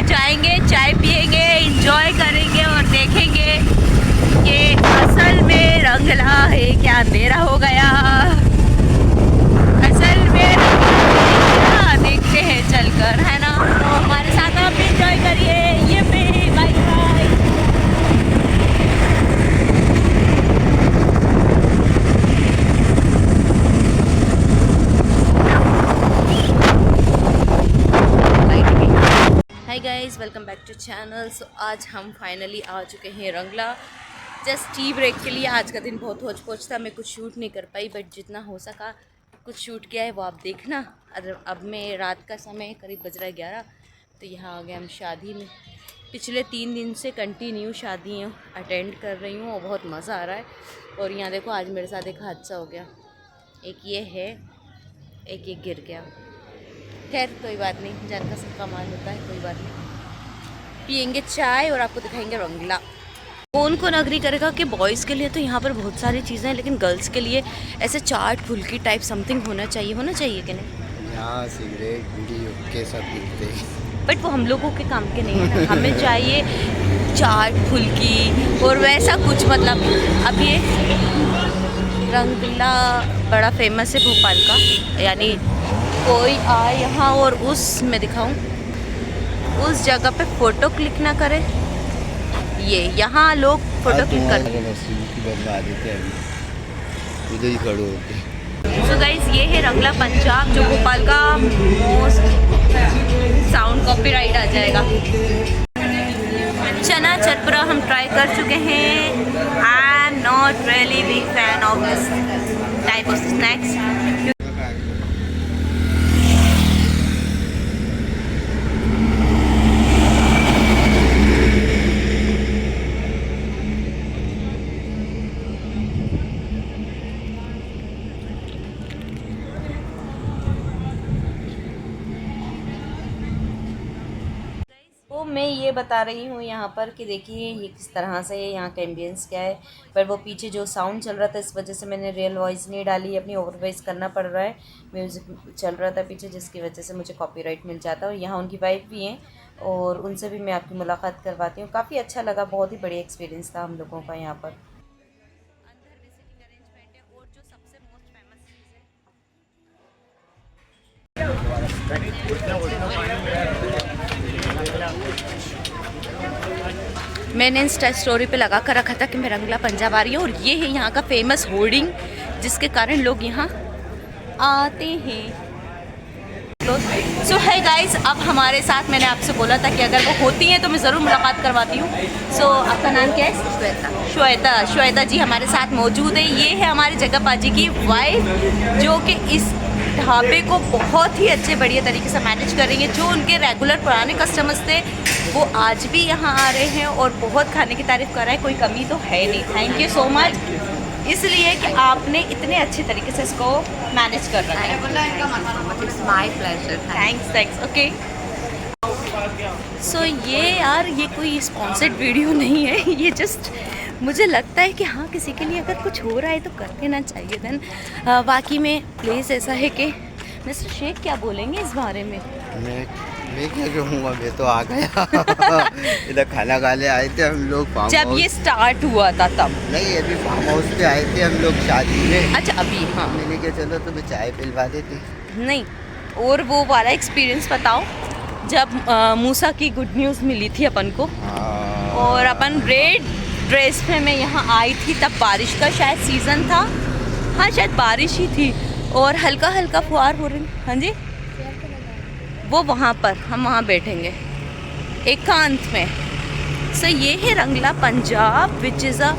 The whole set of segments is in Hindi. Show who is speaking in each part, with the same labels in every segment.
Speaker 1: जाएंगे, चाय पिएंगे, एंजॉय करेंगे और देखेंगे कि असल में रंगला है क्या अंधेरा हो गया। असल में रंगला देखते हैं चलकर, है ना। तो हमारे साथ आप भी एंजॉय करिए। ये पे bye bye. Hi guys, welcome back to channel. So आज हम फाइनली आ चुके हैं रंगला, जस्ट टी ब्रेक के लिए। आज का दिन बहुत होच पोच था, मैं कुछ शूट नहीं कर पाई, बट जितना हो सका कुछ शूट किया है वो आप देखना। अब मैं रात का समय करीब बज रहा है 11, तो यहाँ आ गए हम शादी में। पिछले 3 दिन से कंटिन्यू शादी अटेंड कर रही हूँ और बहुत मज़ा आ रहा है। और यहाँ देखो, आज मेरे साथ एक हादसा हो गया। एक ये है, एक ये गिर गया। खैर कोई बात नहीं, जान का सबका माल होता है, कोई बात नहीं। पियेंगे चाय और आपको दिखाएंगे रंगला। कौन कौन अग्री करेगा कि बॉयज़ के लिए तो यहाँ पर बहुत सारी चीज़ें हैं, लेकिन गर्ल्स के लिए ऐसे चाट फुल्की टाइप समथिंग होना चाहिए कि नहीं।
Speaker 2: यहाँ सिगरेट बीड़ी के सब मिलते हैं,
Speaker 1: बट वो हम लोगों के काम के नहीं है ना। हमें चाहिए चाट फुल्की और वैसा कुछ, मतलब अब ये रंगला बड़ा फेमस है भोपाल का, यानी कोई आए यहाँ और उस मैं दिखाऊं, उस जगह पे फ़ोटो क्लिक ना करे। ये यहाँ लोग फ़ोटो क्लिक करते हैं,
Speaker 2: उधर ही खड़े होते।
Speaker 1: सो गाइस, ये है रंगला पंजाब, जो भोपाल का मोस्ट साउंड कॉपीराइट आ जाएगा। चना चटपुरा हम ट्राई कर चुके हैं। I am not really big fan of this type of snacks. तो मैं ये बता रही हूँ यहाँ पर कि देखिए ये किस तरह से यहाँ का एम्बियंस क्या है। पर वो पीछे जो साउंड चल रहा था, इस वजह से मैंने रियल वॉइस नहीं डाली, अपनी ओवर वॉइस करना पड़ रहा है। म्यूज़िक चल रहा था पीछे, जिसकी वजह से मुझे कॉपीराइट मिल जाता है। और यहाँ उनकी वाइफ भी हैं और उनसे भी मैं आपकी मुलाकात करवाती हूँ। काफ़ी अच्छा लगा, बहुत ही बढ़िया एक्सपीरियंस था हम लोगों का यहाँ पर। मैंने इंस्टा स्टोरी पे लगा कर रखा था कि मैं रंगला पंजाब आ रही हूँ, और ये है यहाँ का फेमस होर्डिंग, जिसके कारण लोग यहाँ आते हैं। सो है गाइस, अब हमारे साथ, मैंने आपसे बोला था कि अगर वो होती हैं तो मैं ज़रूर मुलाकात करवाती हूँ। सो आपका नाम क्या है? श्वेता जी हमारे साथ मौजूद है। ये है हमारे जगह पाजी की वाइफ, जो कि इस ढाबे को बहुत ही अच्छे बढ़िया तरीके से मैनेज कर रही है। जो उनके रेगुलर पुराने कस्टमर्स थे वो आज भी यहाँ आ रहे हैं और बहुत खाने की तारीफ़ कर रहे हैं, कोई कमी तो है नहीं। थैंक यू सो मच, इसलिए कि आपने इतने अच्छे तरीके से इसको मैनेज कर रखा है।
Speaker 3: It's my pleasure.
Speaker 1: Thanks. Okay, so ये यार, ये कोई स्पॉन्सर्ड वीडियो नहीं है, ये जस्ट मुझे लगता है कि हाँ, किसी के लिए अगर कुछ हो रहा है तो कर देना चाहिए। देन बाकी में प्लेस ऐसा है कि मिस्टर शेख क्या बोलेंगे इस बारे में?
Speaker 2: मैं क्या कहूँगा, मैं तो आ गया। इधर खाना खाने आए थे हम लोग,
Speaker 1: जब ये स्टार्ट हुआ था तब
Speaker 2: नहीं, अभी फार्म हाउस पे आए थे हम लोग शादी में।
Speaker 1: अच्छा, अभी? हाँ,
Speaker 2: मैंने क्या, चलो तुम्हें चाय पिलवा देते।
Speaker 1: नहीं, और वो वाला एक्सपीरियंस बताओ जब मूसा की गुड न्यूज़ मिली थी अपन को, और अपन रेड ड्रेस पे मैं यहाँ आई थी, तब बारिश का शायद सीज़न था। हाँ, शायद बारिश ही थी और हल्का हल्का फुहार हो रही। हाँ जी, वो वहाँ पर हम वहाँ बैठेंगे एकांत में। सो ये है Rangla Punjab, which is a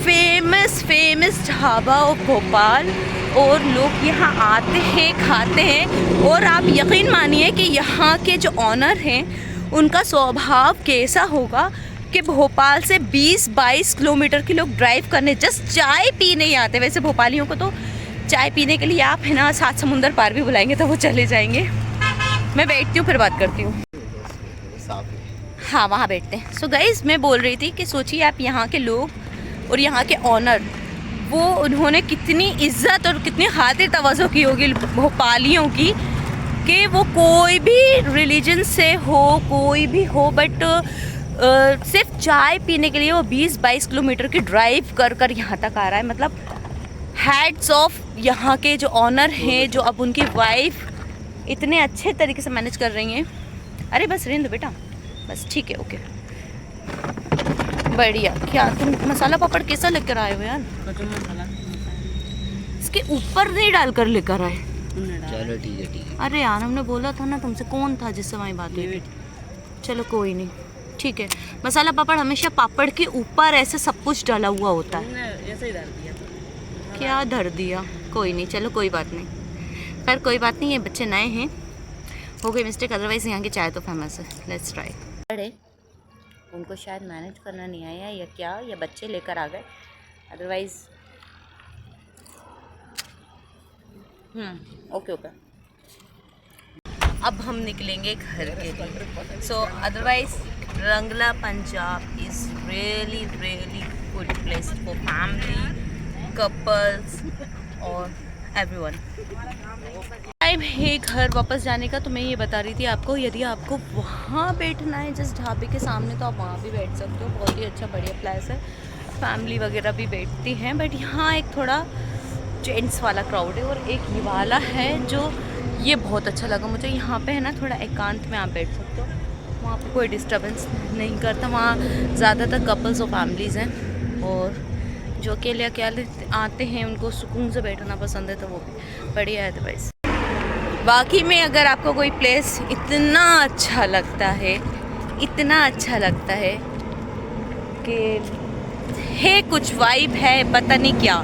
Speaker 1: famous dhaba of Bhopal, और लोग यहाँ आते हैं, खाते हैं। और आप यकीन मानिए कि यहाँ के जो ऑनर हैं उनका स्वभाव कैसा होगा कि भोपाल से 20-22 किलोमीटर के लोग ड्राइव करने जस्ट चाय पीने ही आते। वैसे भोपालियों को तो चाय पीने के लिए आप है ना 7 समुंदर पार भी बुलाएंगे तो वो चले जाएंगे। मैं बैठती हूँ, फिर बात करती हूँ। हाँ, वहाँ बैठते हैं। सो गाइस, मैं बोल रही थी कि सोचिए आप यहाँ के लोग और यहाँ के ऑनर, वो उन्होंने कितनी इज्जत और कितनी खातिर तवज्जो की होगी भोपालियों की, कि वो कोई भी रिलीजन से हो, कोई भी हो, बट सिर्फ चाय पीने के लिए वो 20-22 किलोमीटर की ड्राइव कर कर यहाँ तक आ रहा है। मतलब हैड्स ऑफ यहाँ के जो ऑनर हैं, जो अब उनकी वाइफ इतने अच्छे तरीके से मैनेज कर रही हैं। अरे बस रहने दो बेटा, बस ठीक है, ओके, बढ़िया। क्या तुम मसाला पापड़ कैसा लेकर आए हो यार? इसके ऊपर नहीं डालकर लेकर आए?
Speaker 2: चलो ठीक है, ठीक है।
Speaker 1: अरे यार, हमने बोला था ना तुमसे, कौन था जिससे वही बात हुई थी? चलो कोई नहीं, ठीक है। मसाला पापड़ हमेशा पापड़ के ऊपर ऐसे सब कुछ डाला हुआ होता है।
Speaker 3: ऐसे ही धर दिया।
Speaker 1: क्या धर दिया? कोई नहीं, चलो कोई बात नहीं, पर कोई बात नहीं, ये बच्चे नए हैं, हो गई मिस्टेक, अदरवाइज़ यहाँ की चाय तो फेमस है। Let's try. अरे उनको शायद मैनेज करना नहीं आया या क्या, या बच्चे लेकर आ गए, अदरवाइज़ ओके ओके। अब हम निकलेंगे घर के लिए। सो otherwise Rangla Punjab is really good place for family, couples और एवरीवन। टाइम है घर वापस जाने का, तो मैं ये बता रही थी आपको, यदि आपको वहाँ बैठना है जिस ढाबे के सामने, तो आप वहाँ भी बैठ सकते हो। बहुत ही अच्छा बढ़िया प्लेस है, फैमिली वगैरह भी बैठती हैं, बट यहाँ एक थोड़ा जेंट्स वाला क्राउड है। और एक ये वाला है जो ये बहुत अच्छा लगा मुझे, यहाँ पे है ना थोड़ा एकांत में आप बैठ सकते हो, वहाँ पे कोई डिस्टर्बेंस नहीं करता। वहाँ ज़्यादातर कपल्स और फैमिलीज़ हैं, और जो अकेले आते हैं उनको सुकून से बैठना पसंद है, तो वो भी बढ़िया है। अदरवाइज बाकी में अगर आपको कोई प्लेस इतना अच्छा लगता है, इतना अच्छा लगता है कि है कुछ वाइब है, पता नहीं क्या,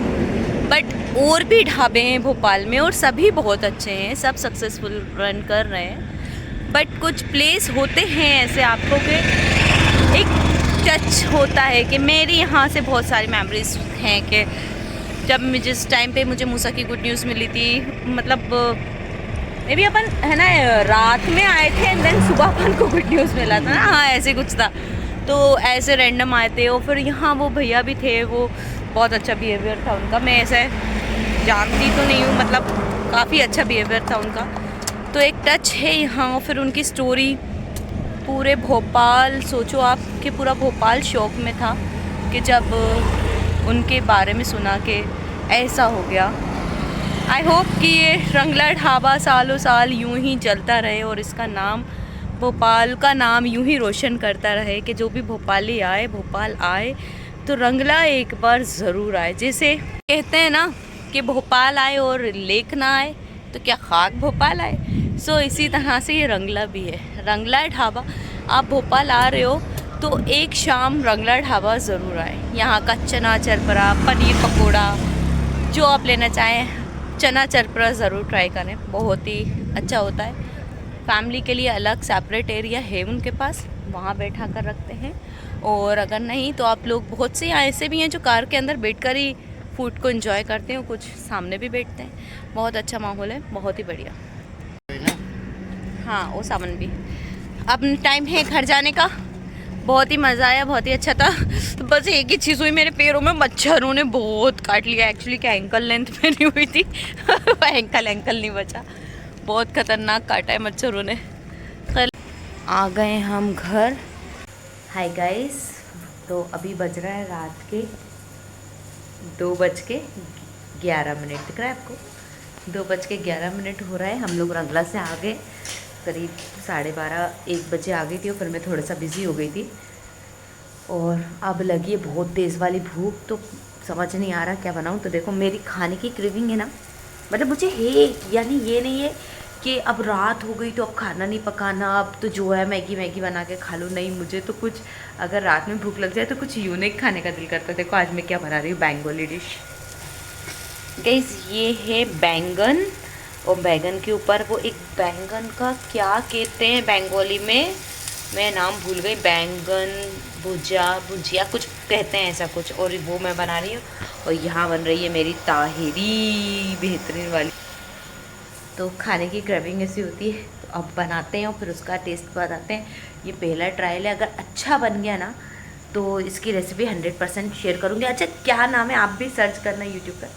Speaker 1: बट और भी ढाबे हैं भोपाल में और सभी बहुत अच्छे हैं, सब सक्सेसफुल रन कर रहे हैं, बट कुछ प्लेस होते हैं ऐसे आपको कि एक टच होता है। कि मेरी यहाँ से बहुत सारी मेमोरीज हैं कि जब जिस टाइम पे मुझे मूसा की गुड न्यूज़ मिली थी, मतलब मे भी अपन है ना रात में आए थे एंड देन सुबह अपन को गुड न्यूज़ मिला था ना, हाँ ऐसे कुछ था, तो ऐसे रैंडम आए थे। और फिर यहाँ वो भैया भी थे, वो बहुत अच्छा बिहेवियर था उनका, मैं ऐसे जानती तो नहीं हूँ, मतलब काफ़ी अच्छा बिहेवियर था उनका, तो एक टच है यहाँ। फिर उनकी स्टोरी पूरे भोपाल, सोचो आप कि पूरा भोपाल शौक में था कि जब उनके बारे में सुना कि ऐसा हो गया। आई होप कि ये रंगला ढाबा सालों साल यूं ही चलता रहे और इसका नाम, भोपाल का नाम यूं ही रोशन करता रहे, कि जो भी भोपाली आए, भोपाल आए तो रंगला एक बार ज़रूर आए। जैसे कहते हैं ना कि भोपाल आए और लेक ना आए तो क्या खाक भोपाल आए, सो इसी तरह से ये रंगला भी है। रंगला ढाबा, आप भोपाल आ रहे हो तो एक शाम रंगला ढाबा ज़रूर आए। यहाँ का चना चरपरा, पनीर पकोड़ा, जो आप लेना चाहें, चना चरपरा ज़रूर ट्राई करें, बहुत ही अच्छा होता है। फैमिली के लिए अलग सेपरेट एरिया है उनके पास, वहाँ बैठा कर रखते हैं। और अगर नहीं तो आप लोग, बहुत से ऐसे भी हैं जो कार के अंदर बैठकर ही फूड को एंजॉय करते हैं, कुछ सामने भी बैठते हैं। बहुत अच्छा माहौल है, बहुत ही बढ़िया। हाँ, वो सामान भी। अब टाइम है घर जाने का, बहुत ही मज़ा आया, बहुत ही अच्छा था। तो बस एक ही चीज़ हुई, मेरे पैरों में मच्छरों ने बहुत काट लिया। एक्चुअली क्या एंकल लेंथ में नहीं हुई थी एंकल नहीं बचा, बहुत ख़तरनाक काटा है मच्छरों ने। कल आ गए हम घर। हाय गाइस, तो अभी बज रहा है रात के 2:11। दिख रहा है आपको? 2:11 हो रहा है। हम लोग रंगला से आ गए, करीब 12:30-1 बजे आ गई थी, और फिर मैं थोड़ा सा बिज़ी हो गई थी। और अब लगी है बहुत तेज़ वाली भूख, तो समझ नहीं आ रहा क्या बनाऊँ। तो देखो मेरी खाने की क्रेविंग है ना, मतलब मुझे है, यानी ये नहीं है कि अब रात हो गई तो अब खाना नहीं पकाना, अब तो जो है मैगी मैगी बना के खा लो। नहीं, मुझे तो कुछ अगर रात में भूख लग जाए तो कुछ यूनिक खाने का दिल करता है। देखो आज मैं क्या बना रही हूँ, बेंगोली डिश। गाइस ये है बैंगन, और बैंगन के ऊपर वो एक बैंगन का क्या कहते हैं बंगाली में, मैं नाम भूल गई, बैंगन भुजिया कुछ कहते हैं ऐसा कुछ, और वो मैं बना रही हूँ। और यहाँ बन रही है मेरी ताहिरी बेहतरीन वाली। तो खाने की क्रेविंग ऐसी होती है, तो अब बनाते हैं और फिर उसका टेस्ट बताते हैं। ये पहला ट्रायल है, अगर अच्छा बन गया ना तो इसकी रेसिपी 100% शेयर करूँगी। अच्छा क्या नाम है, आप भी सर्च करना यूट्यूब पर,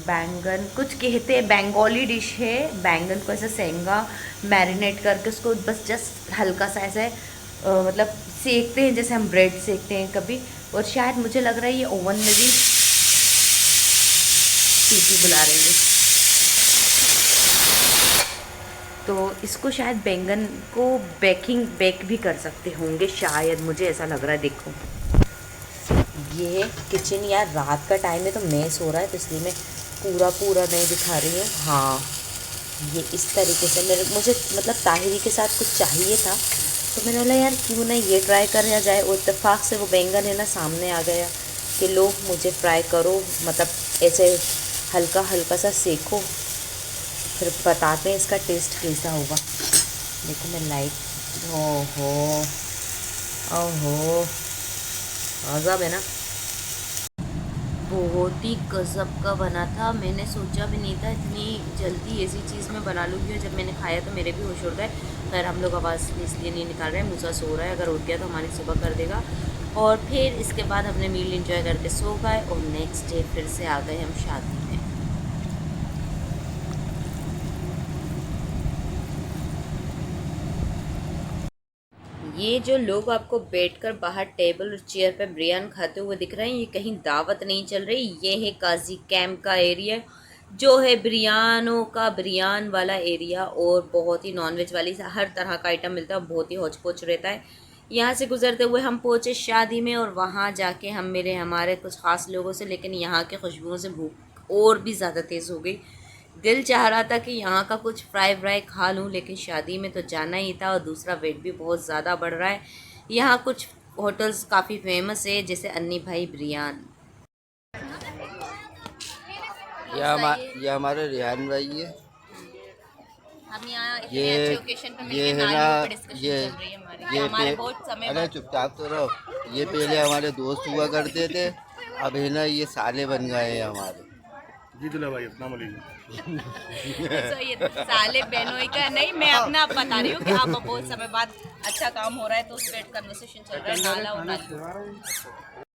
Speaker 1: बैंगन कुछ कहते हैं, बंगाली डिश है। बैंगन को ऐसा सेंगा मैरिनेट करके उसको बस जस्ट हल्का सा ऐसे मतलब सेकते हैं जैसे हम ब्रेड सेकते हैं कभी। और शायद मुझे लग रहा है ये ओवन में भी सीटी बुला रही है, तो इसको शायद बैंगन को बेक भी कर सकते होंगे शायद, मुझे ऐसा लग रहा है। देखो ये किचन, यार रात का टाइम है तो मैस हो रहा है, तो इसलिए मैं पूरा नहीं दिखा रही हूँ। हाँ ये इस तरीके से मुझे मतलब ताहिरी के साथ कुछ चाहिए था, तो मैंने बोला यार क्यों नहीं ये ट्राई करना जाए। और इत्तेफाक से वो बैंगन है ना सामने आ गया कि लो मुझे फ्राई करो, मतलब ऐसे हल्का सा सेको, फिर बताते हैं इसका टेस्ट कैसा होगा। देखो मैं लाइट, ओहो अज़ब है ना, बहुत ही गज़ब का बना था। मैंने सोचा भी नहीं था इतनी जल्दी ऐसी चीज़ मैं बना लूँगी, और जब मैंने खाया तो मेरे भी होश उड़ गए। खैर हम लोग आवाज़ इसलिए नहीं निकाल रहे हैं, मूसा सो रहा है, अगर उठ गया तो हमारी सुबह कर देगा। और फिर इसके बाद हमने मील एंजॉय करके सो गए, और नेक्स्ट डे फिर से आ गए हम शादी में। ये जो लोग आपको बैठकर बाहर टेबल और चेयर पर बिरयानी खाते हुए दिख रहे हैं, ये कहीं दावत नहीं चल रही, ये है काजी कैंप का एरिया, जो है बिरयान वाला एरिया, और बहुत ही नॉनवेज वाली हर तरह का आइटम मिलता है, बहुत ही हौच पौच रहता है। यहाँ से गुजरते हुए हम पहुँचे शादी में, और वहाँ जाके हम हमारे कुछ ख़ास लोगों से, लेकिन यहाँ के खुशबुओं से भूख और भी ज़्यादा तेज़ हो गई। दिल चाह रहा था कि यहाँ का कुछ फ्राई खा लूँ, लेकिन शादी में तो जाना ही था, और दूसरा वेट भी बहुत ज़्यादा बढ़ रहा है। यहाँ कुछ होटल्स काफ़ी फेमस है, जैसे अन्नी भाई बिरयान।
Speaker 2: ये हमारे रिहान भाई है।
Speaker 1: हम यहाँ
Speaker 2: ये
Speaker 1: अच्छे ओकेशन पे
Speaker 2: ये
Speaker 1: मिलके
Speaker 2: है ना,
Speaker 1: नालियों पे डिस्कशन
Speaker 2: ये
Speaker 1: चल रही है हमारी,
Speaker 2: ये
Speaker 1: हमारे
Speaker 2: पे
Speaker 1: बहुत समय
Speaker 2: अरे
Speaker 1: बाद।
Speaker 2: चुपचाप तो रहो। ये पहले हमारे दोस्त हुआ करते थे, अब है ना ये साले बन गए हैं हमारे।
Speaker 4: जी दुल्हा भाई अपना वालेकुम।
Speaker 1: तो ये साले बहनोई का नहीं, मैं अपना बता रही हूँ कि आप बहुत समय बाद अच्छा काम हो रहा है, तो उस पे कन्वर्सेशन चल रहा है, नाला और नाली।